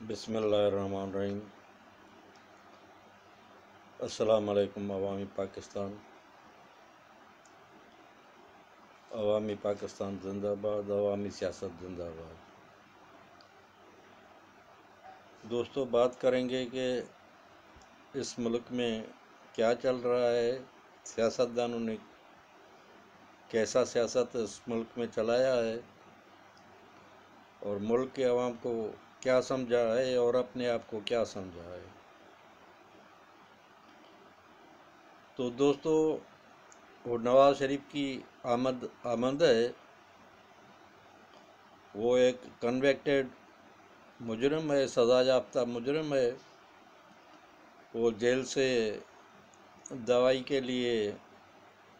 बिस्मिल्लाहिर्रहमानिर्रहीम। अस्सलाम वालेकुम। अवामी पाकिस्तान जिंदाबाद, अवामी सियासत जिंदाबाद। दोस्तों, बात करेंगे कि इस मुल्क में क्या चल रहा है, सियासतदानों ने कैसा सियासत इस मुल्क में चलाया है और मुल्क के अवाम को क्या समझा है और अपने आप को क्या समझा है। तो दोस्तों, वो नवाज शरीफ की आमद है, वो एक कन्वेक्टेड मुजरिम है, सज़ा याफ्ता मुजरिम है। वो जेल से दवाई के लिए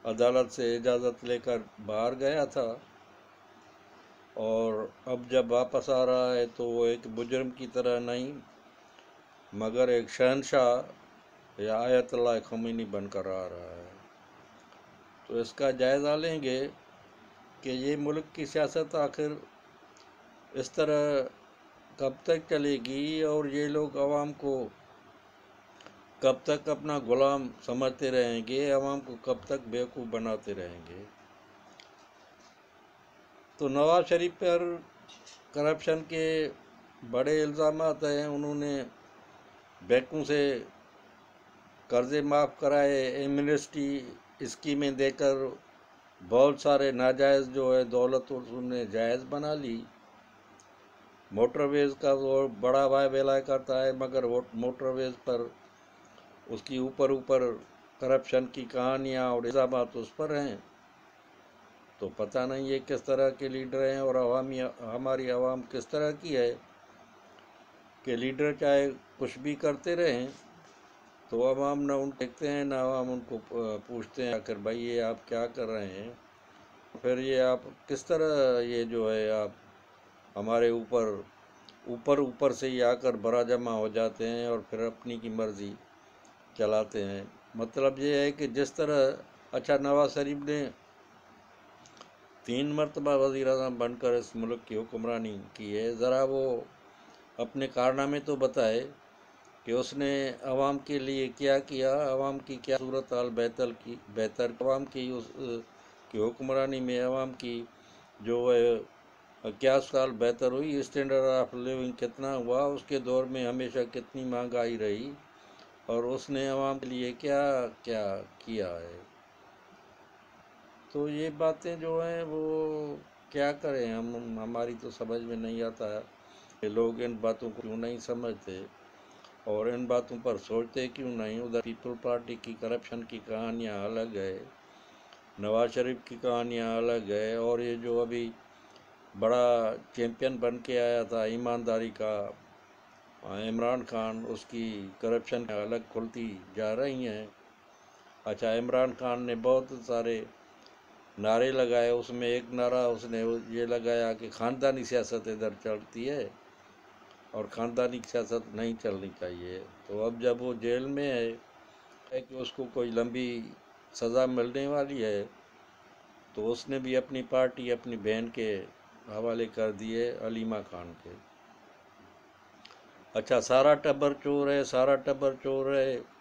अदालत से इजाज़त लेकर बाहर गया था और अब जब वापस आ रहा है तो वो एक मुजरिम की तरह नहीं मगर एक शहंशाह या आयतुल्लाह ख़मीनी बनकर आ रहा है। तो इसका जायज़ा लेंगे कि ये मुल्क की सियासत आखिर इस तरह कब तक चलेगी और ये लोग आवाम को कब तक अपना गुलाम समझते रहेंगे, आवाम को कब तक बेवकूफ़ बनाते रहेंगे। तो नवाज शरीफ पर करप्शन के बड़े इल्ज़ाम हैं। उन्होंने बैंकों से कर्ज़े माफ़ कराए, एमनेस्टी स्कीमें देकर बहुत सारे नाजायज़ जो है दौलत उन्होंने जायज़ बना ली। मोटरवेज़ का वो बड़ा भाई वेला करता है मगर वो मोटरवेज़ पर उसकी ऊपर करप्शन की कहानियाँ और इल्ज़ाम उस पर हैं। तो पता नहीं ये किस तरह के लीडर हैं और हमारी आवाम किस तरह की है कि लीडर चाहे कुछ भी करते रहें तो आवाम ना उन देखते हैं ना आवाम उनको पूछते हैं आखिर भाई ये आप क्या कर रहे हैं। फिर ये आप किस तरह ये जो है आप हमारे ऊपर से ही आकर बड़ा जमा हो जाते हैं और फिर अपनी की मर्ज़ी चलाते हैं। मतलब ये है कि जिस तरह नवाज शरीफ ने 3 मरतबा वज़ीर-ए-आज़म बनकर इस मुल्क की हुक्मरानी की है, ज़रा वो अपने कारनामे तो बताए कि उसने आवाम के लिए क्या किया, आवाम की क्या सूरत हाल बेहतर आवाम की की हुक्मरानी में आवाम की जो है क्या साल बेहतर हुई, स्टैंडर्ड ऑफ लिविंग कितना हुआ, उसके दौर में हमेशा कितनी महंगाई रही और उसने आवाम के लिए क्या क्या किया है। तो ये बातें जो हैं वो क्या करें हम, हमारी तो समझ में नहीं आता है कि लोग इन बातों को क्यों नहीं समझते और इन बातों पर सोचते क्यों नहीं। उधर पीपल पार्टी की करप्शन की कहानियाँ अलग है, नवाज शरीफ की कहानियाँ अलग है और ये जो अभी बड़ा चैम्पियन बन के आया था ईमानदारी का इमरान खान, उसकी करप्शन अलग खुलती जा रही हैं। इमरान खान ने बहुत सारे नारे लगाए, उसमें एक नारा उसने ये लगाया कि ख़ानदानी सियासत इधर चलती है और ख़ानदानी सियासत नहीं चलनी चाहिए। तो अब जब वो जेल में है कि उसको कोई लंबी सज़ा मिलने वाली है तो उसने भी अपनी पार्टी अपनी बहन के हवाले कर दिए, अलीमा खान के। सारा टब्बर चोर है, सारा टब्बर चोर है,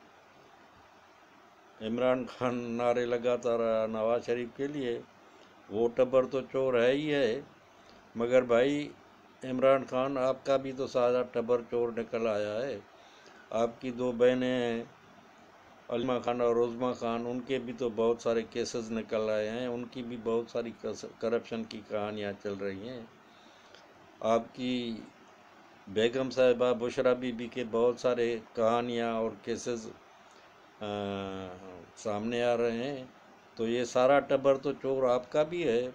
इमरान खान नारे लगाता रहा नवाज शरीफ के लिए। वो टब्बर तो चोर है ही है मगर भाई इमरान खान आपका भी तो सारा टब्बर चोर निकल आया है। आपकी 2 बहनें हैं अलीमा खान और उज़्मा खान, उनके भी तो बहुत सारे केसेस निकल आए हैं, उनकी भी बहुत सारी करप्शन की कहानियाँ चल रही हैं। आपकी बेगम साहिबा बुशरा बीबी के बहुत सारे कहानियाँ और केसेस सामने आ रहे हैं। तो ये सारा टब्बर तो चोर आपका भी है।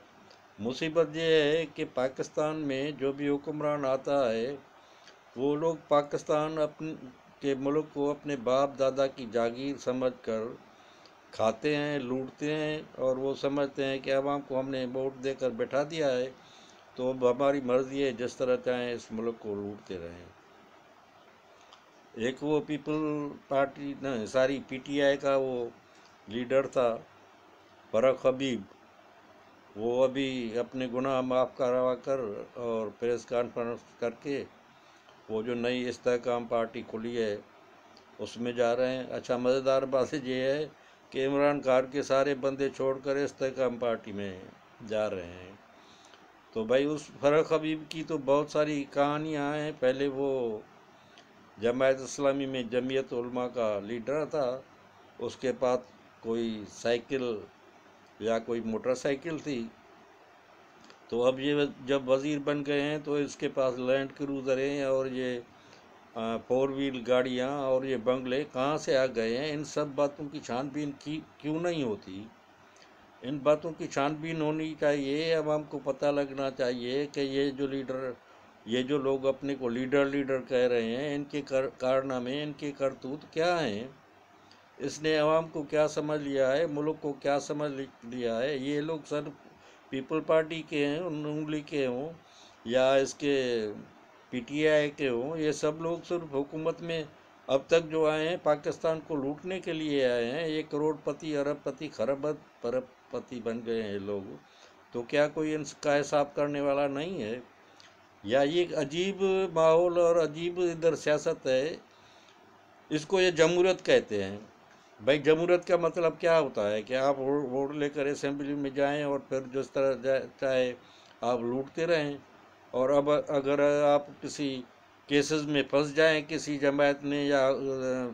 मुसीबत ये है कि पाकिस्तान में जो भी हुक्मरान आता है वो लोग पाकिस्तान अपने के मुल्क को अपने बाप दादा की जागीर समझकर खाते हैं, लूटते हैं और वो समझते हैं कि आवाम को हमने वोट देकर बैठा दिया है तो अब हमारी मर्ज़ी है जिस तरह चाहें इस मुल्क को लूटते रहें। एक वो पीपल पार्टी न सारी पीटीआई का वो लीडर था फरक हबीब, वो अभी अपने गुनाह माफ़ करवा कर और प्रेस कॉन्फ्रेंस करके वो जो नई इस्तेहकाम पार्टी खुली है उसमें जा रहे हैं। अच्छा, मज़ेदार बात ये है कि इमरान खान के सारे बंदे छोड़कर इस्तेहकाम पार्टी में जा रहे हैं। तो भाई उस फ़र्रुख हबीब की तो बहुत सारी कहानियाँ हैं। पहले वो जमायत इस्लामी में जमीयत उलमा का लीडर था, उसके पास कोई साइकिल या कोई मोटरसाइकिल थी, तो अब ये जब वज़ीर बन गए हैं तो इसके पास लैंड क्रूज़र हैं और ये 4 व्हील गाड़ियाँ और ये बंगले कहाँ से आ गए हैं। इन सब बातों की छानबीन की क्यों नहीं होती? इन बातों की छानबीन होनी चाहिए। अब हमको पता लगना चाहिए कि ये जो लीडर, ये जो लोग अपने को लीडर लीडर कह रहे हैं, इनके कारनामे, इनके करतूत क्या हैं। इसने अवाम को क्या समझ लिया है, मुल्क को क्या समझ लिया है। ये लोग सर पीपल पार्टी के हैं, नून लीग के हों या इसके पीटीआई के हों, ये सब लोग सिर्फ हुकूमत में अब तक जो आए हैं पाकिस्तान को लूटने के लिए आए हैं। ये करोड़पति, अरबपति, खरबपति बन गए हैं लोग। तो क्या कोई इनका हिसाब करने वाला नहीं है? या ये एक अजीब माहौल और अजीब इधर सियासत है, इसको ये जमहूरियत कहते हैं। भाई जमहूरियत का मतलब क्या होता है कि आप वोट लेकर असेंबली में जाएं और फिर जिस तरह चाहे आप लूटते रहें। और अब अगर आप किसी केसेस में फंस जाएं, किसी जमायत ने या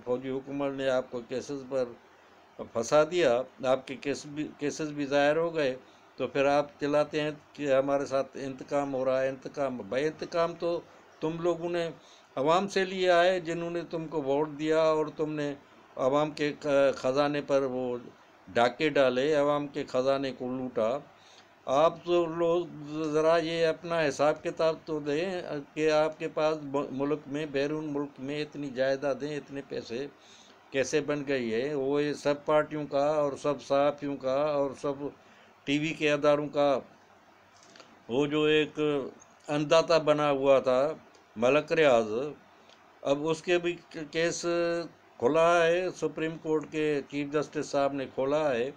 फौजी हुकूमत ने आपको केसेस पर फंसा दिया, आपके केसेस भी ज़ाहिर हो गए, तो फिर आप चिल्लाते हैं कि हमारे साथ इंतकाम हो रहा है। इंतकाम? भाई इंतकाम तो तुम लोगों ने अवाम से लिया है, जिन्होंने तुमको वोट दिया और तुमने अवाम के ख़जाने पर वो डाके डाले, अवाम के ख़जाने को लूटा। आप तो लोग ज़रा ये अपना हिसाब किताब तो दें कि आपके पास मुल्क में, बैरून मुल्क में इतनी जायदादें, इतने पैसे कैसे बन गई है। वो ये सब पार्टियों का और सब सहाफ़ियों का और सब टीवी के अदारों का वो जो एक अंदाता बना हुआ था मलक रियाज, अब उसके भी केस खुला है, सुप्रीम कोर्ट के चीफ जस्टिस साहब ने खोला है।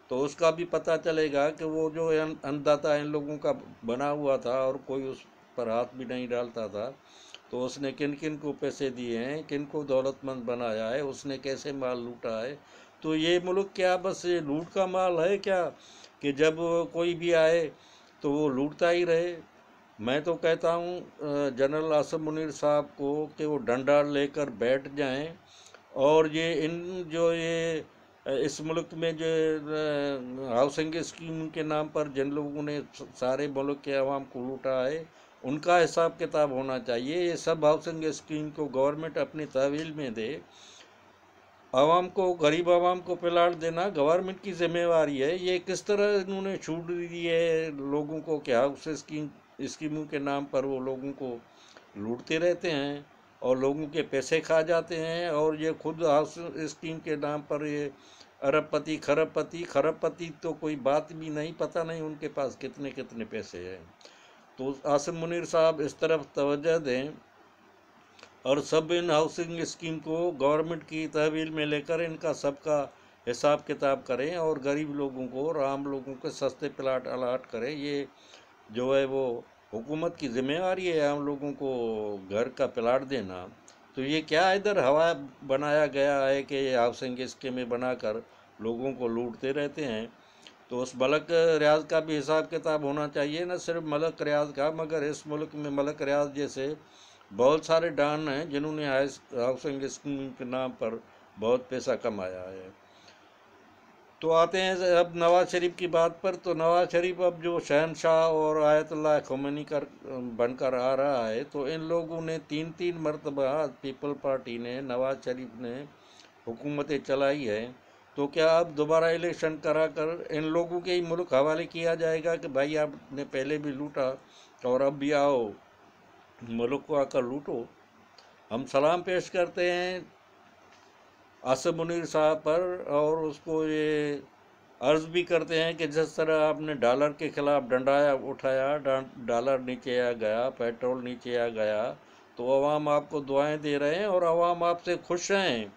तो उसका भी पता चलेगा कि वो जो अंदाता इन लोगों का बना हुआ था और कोई उस पर हाथ भी नहीं डालता था, तो उसने किन किन को पैसे दिए हैं, किन को दौलतमंद बनाया है, उसने कैसे माल लूटा है। तो ये मुल्क क्या बस ये लूट का माल है क्या कि जब कोई भी आए तो वो लूटता ही रहे? मैं तो कहता हूँ जनरल आसिम मुनीर साहब को कि वो डंडा लेकर बैठ जाएं और ये इन जो ये इस मुल्क में जो हाउसिंग स्कीम के नाम पर जिन लोगों ने सारे मुल्क के अवाम को लूटा है, उनका हिसाब किताब होना चाहिए। ये सब हाउसिंग स्कीम को गवर्नमेंट अपनी तहवील में दे। आवाम को, गरीब आवाम को प्लाट देना गवर्नमेंट की जिम्मेवारी है। ये किस तरह इन्होंने छूट दी है लोगों को कि हाउस स्कीमों के नाम पर वो लोगों को लूटते रहते हैं और लोगों के पैसे खा जाते हैं। और ये खुद हाउस स्कीम के नाम पर ये अरबपति, खरबपति तो कोई बात भी नहीं, पता नहीं उनके पास कितने कितने पैसे हैं। तो आसिम मुनीर साहब इस तरफ तवज्जो दें और सब इन हाउसिंग स्कीम को गवर्नमेंट की तहवील में लेकर इनका सबका हिसाब किताब करें और गरीब लोगों को और आम लोगों को सस्ते प्लाट अलाट करें। ये जो है वो हुकूमत की जिम्मेवारी है आम लोगों को घर का प्लाट देना। तो ये क्या इधर हवा बनाया गया है कि ये हाउसिंग स्कीमें बनाकर लोगों को लूटते रहते हैं। तो उस मलक रियाज का भी हिसाब किताब होना चाहिए, न सिर्फ मलक रियाज का, मगर इस मुल्क में मलक रियाज जैसे बहुत सारे डॉन हैं जिन्होंने हाउसिंग स्कीम के नाम पर बहुत पैसा कमाया है। तो आते हैं अब नवाज शरीफ की बात पर। तो नवाज शरीफ अब जो शहनशाह और आयतुल्लाह ख़ुमैनी कर बनकर आ रहा है, तो इन लोगों ने 3-3 मरतबा पीपल पार्टी ने, नवाज शरीफ ने हुकूमतें चलाई है। तो क्या अब दोबारा इलेक्शन करा कर इन लोगों के ही मुल्क हवाले किया जाएगा कि भाई आपने पहले भी लूटा और अब भी आओ मुल्क को आकर लूटो? हम सलाम पेश करते हैं आसिम मुनीर साहब पर और उसको ये अर्ज़ भी करते हैं कि जिस तरह आपने डॉलर के ख़िलाफ़ डंडा उठाया, डॉलर नीचे आ गया, पेट्रोल नीचे आ गया, तो अवाम आपको दुआएं दे रहे हैं और अवाम आपसे खुश हैं।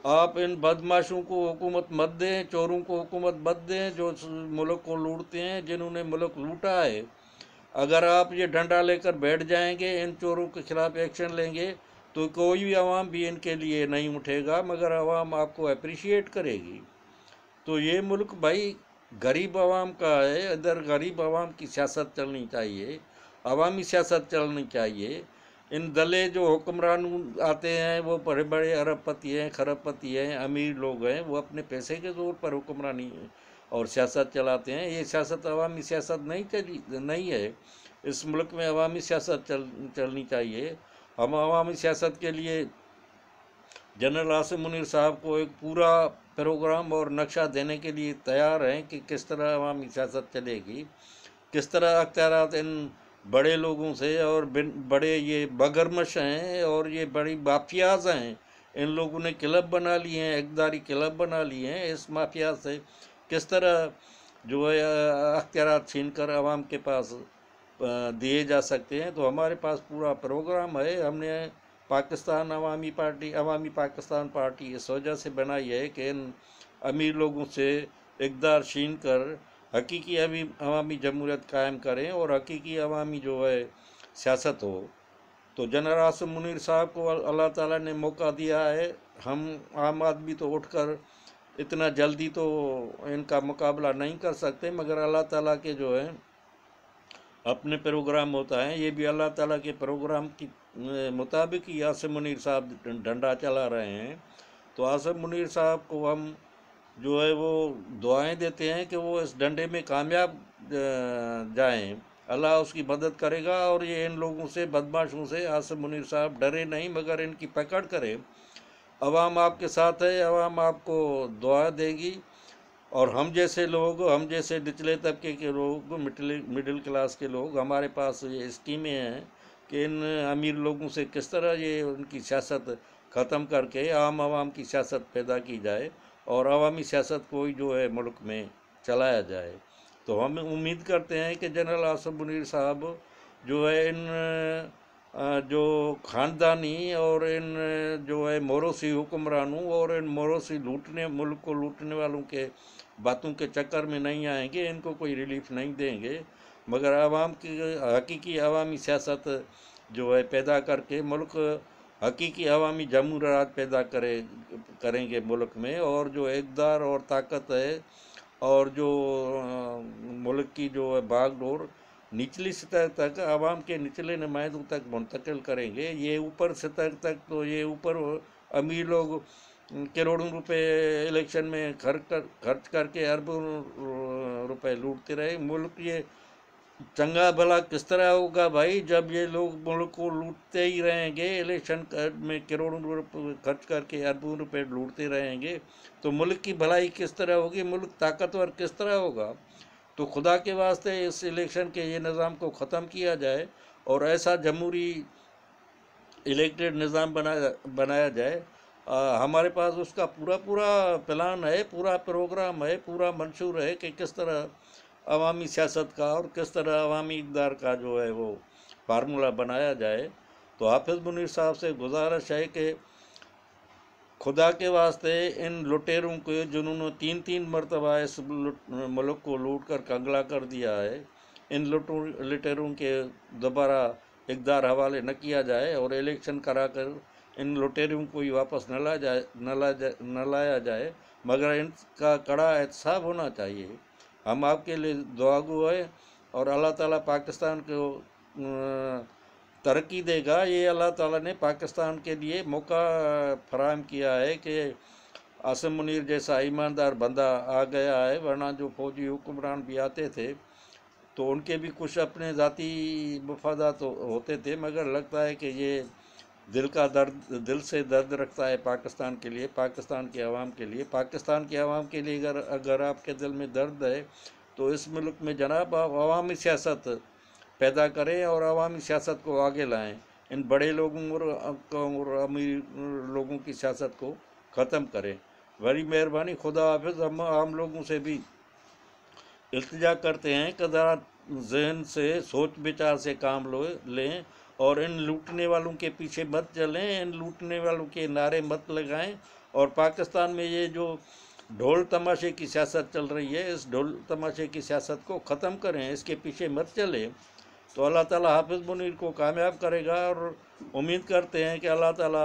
आप इन बदमाशों को हुकूमत मत दें, चोरों को हुकूमत मत दें जो मुल्क को लूटते हैं, जिन्होंने मुल्क लूटा है। अगर आप ये डंडा लेकर बैठ जाएंगे, इन चोरों के खिलाफ एक्शन लेंगे, तो कोई भी आवाम भी इनके लिए नहीं उठेगा, मगर आवाम आपको अप्रिशिएट करेगी। तो ये मुल्क भाई गरीब आवाम का है, इधर गरीब आवाम की सियासत चलनी चाहिए, अवामी सियासत चलनी चाहिए। इन दले जो हुक्मरान आते हैं वो बड़े बड़े अरबपति हैं, खरबपति हैं, अमीर लोग हैं, वो अपने पैसे के ज़ोर पर हुक्मरानी और सियासत चलाते हैं। ये सियासत अवामी सियासत नहीं है। इस मुल्क में अवामी सियासत चलनी चाहिए। हम अवामी सियासत के लिए जनरल आसिम मुनीर साहब को एक पूरा प्रोग्राम और नक्शा देने के लिए तैयार हैं कि किस तरह अवामी सियासत चलेगी, किस तरह अख्तियारात इन बड़े लोगों से और बड़े ये बगरमश हैं और ये बड़ी माफियाज हैं, इन लोगों ने क्लब बना लिए हैं, इक़्तिदारी क्लब बना लिए हैं। इस माफिया से किस तरह जो है अख्तियारात छीन कर आवाम के पास दिए जा सकते हैं। तो हमारे पास पूरा प्रोग्राम है। हमने पाकिस्तान अवामी पाकिस्तान पार्टी इस वजह से बनाई है कि इन अमीर लोगों से इक़्तिदार छीन कर हकीकी अवामी जमहूरियत कायम करें और हकीकी अवामी जो है सियासत हो। तो जनरल आसिम मुनीर साहब को अल्लाह ताला ने मौका दिया है। हम आम आदमी तो उठकर इतना जल्दी तो इनका मुकाबला नहीं कर सकते, मगर अल्लाह ताला के जो है अपने प्रोग्राम होता है। ये भी अल्लाह ताला के प्रोग्राम की मुताबिक ही आसिम मुनीर साहब डंडा चला रहे हैं। तो आसिम मुनीर साहब को हम जो है वो दुआएं देते हैं कि वो इस डंडे में कामयाब जाएं। अल्लाह उसकी मदद करेगा और ये इन लोगों से, बदमाशों से आसिम मुनीर साहब डरे नहीं, मगर इनकी पकड़ करे। अवाम आपके साथ है, अवाम आपको दुआ देगी। और हम जैसे लोग, हम जैसे निचले तबके के लोग, मिडिल क्लास के लोग, हमारे पास ये स्कीमें हैं कि इन अमीर लोगों से किस तरह ये उनकी सियासत ख़त्म करके आम आवाम की सियासत पैदा की जाए और अवामी सियासत कोई जो है मुल्क में चलाया जाए। तो हम उम्मीद करते हैं कि जनरल आसिम मुनीर साहब जो है इन जो ख़ानदानी और इन जो है मोरोसी हुक्मरानों और इन मोरोसी मुल्क को लूटने वालों के बातों के चक्कर में नहीं आएंगे, इनको कोई रिलीफ नहीं देंगे, मगर आवाम की हकीकी अवामी सियासत जो है पैदा करके मुल्क हकीकी अवामी जमहूरियत पैदा करेंगे मुल्क में। और जो इक़्तिदार और ताकत है और जो मुल्क की जो है बागडोर निचली सतह तक, आवाम के निचले नुमाइंदों तक मुंतकिल करेंगे। ये ऊपर सतह तक तो ये ऊपर अमीर लोग करोड़ों रुपए इलेक्शन में खर्च करके अरबों रुपए लूटते रहे। मुल्क ये चंगा भला किस तरह होगा भाई, जब ये लोग मुल्क को लूटते ही रहेंगे, इलेक्शन में करोड़ों रुपए खर्च करके अरबों रुपए लूटते रहेंगे, तो मुल्क की भलाई किस तरह होगी, मुल्क ताकतवर किस तरह होगा। तो खुदा के वास्ते इस इलेक्शन के ये निज़ाम को ख़त्म किया जाए और ऐसा जमहूरी इलेक्टेड निज़ाम बनाया जाए। हमारे पास उसका पूरा प्लान है, पूरा प्रोग्राम है, पूरा मंशूर है कि किस तरह अवामी सियासत का और किस तरह अवामी इक़्तिदार का जो है वो फार्मूला बनाया जाए। तो हाफिज़ मुनीर साहब से गुजारिश है कि खुदा के वास्ते इन लुटेरों को, जिन्होंने 3 मरतबा इस मुल्क को लूट कर कंगला कर दिया है, इन लुटेरों के दोबारा इक़्तिदार हवाले न किया जाए और इलेक्शन करा कर इन लुटेरों को ही वापस न लाया जाए, मगर इनका कड़ा एहतसाब होना चाहिए। हम आपके लिए दुआगो है और अल्लाह ताला पाकिस्तान को तरक्की देगा। ये अल्लाह ताला ने पाकिस्तान के लिए मौका फराहम किया है कि आसिम मुनीर जैसा ईमानदार बंदा आ गया है, वरना जो फौजी हुक्मरान भी आते थे तो उनके भी कुछ अपने ज़ाती मफादात होते थे, मगर लगता है कि ये दिल से दर्द रखता है पाकिस्तान के लिए, पाकिस्तान के अवाम के लिए। पाकिस्तान के अवाम के लिए अगर आपके दिल में दर्द है तो इस मुल्क में जनाब आप अवामी सियासत पैदा करें और अवामी सियासत को आगे लाएं। इन बड़े लोगों और अमीर लोगों की सियासत को ख़त्म करें। बड़ी मेहरबानी, खुदा हाफिज़। हम आम लोगों से भी इल्तिजा करते हैं कि ज़रा जहन से, सोच विचार से काम लें और इन लूटने वालों के पीछे मत चलें, इन लूटने वालों के नारे मत लगाएं। और पाकिस्तान में ये जो ढोल तमाशे की सियासत चल रही है, इस ढोल तमाशे की सियासत को ख़त्म करें, इसके पीछे मत चलें। तो अल्लाह ताला हाफिज़ मुनीर को कामयाब करेगा। और उम्मीद करते हैं कि अल्लाह ताला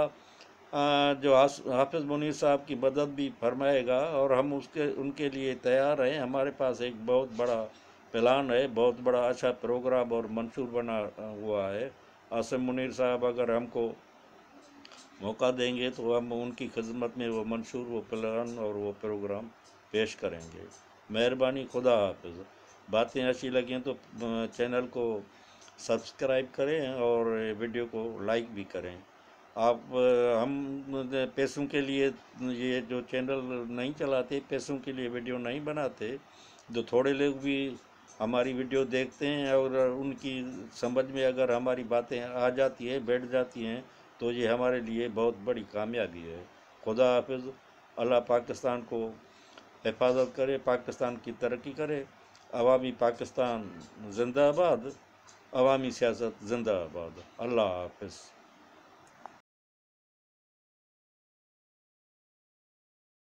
जो हाफिज़ मुनीर साहब की मदद भी फरमाएगा, और हम उनके लिए तैयार हैं। हमारे पास एक बहुत बड़ा प्लान है, बहुत बड़ा अच्छा प्रोग्राम और मंशूर बना हुआ है। आसिम मुनीर साहब अगर हमको मौका देंगे तो हम उनकी खिदमत में वो मंशूर, वो प्लान और वो प्रोग्राम पेश करेंगे। मेहरबानी, खुदा हाफिज़। बातें अच्छी लगें तो चैनल को सब्सक्राइब करें और वीडियो को लाइक भी करें। हम पैसों के लिए ये जो चैनल नहीं चलाते, पैसों के लिए वीडियो नहीं बनाते। जो थोड़े लोग भी हमारी वीडियो देखते हैं और उनकी समझ में अगर हमारी बातें आ जाती है, बैठ जाती हैं, तो ये हमारे लिए बहुत बड़ी कामयाबी है। खुदा हाफिज़। अल्लाह पाकिस्तान को हिफाजत करे, पाकिस्तान की तरक्की करे। अवामी पाकिस्तान जिंदाबाद, अवामी सियासत जिंदाबाद। अल्लाह हाफिज़।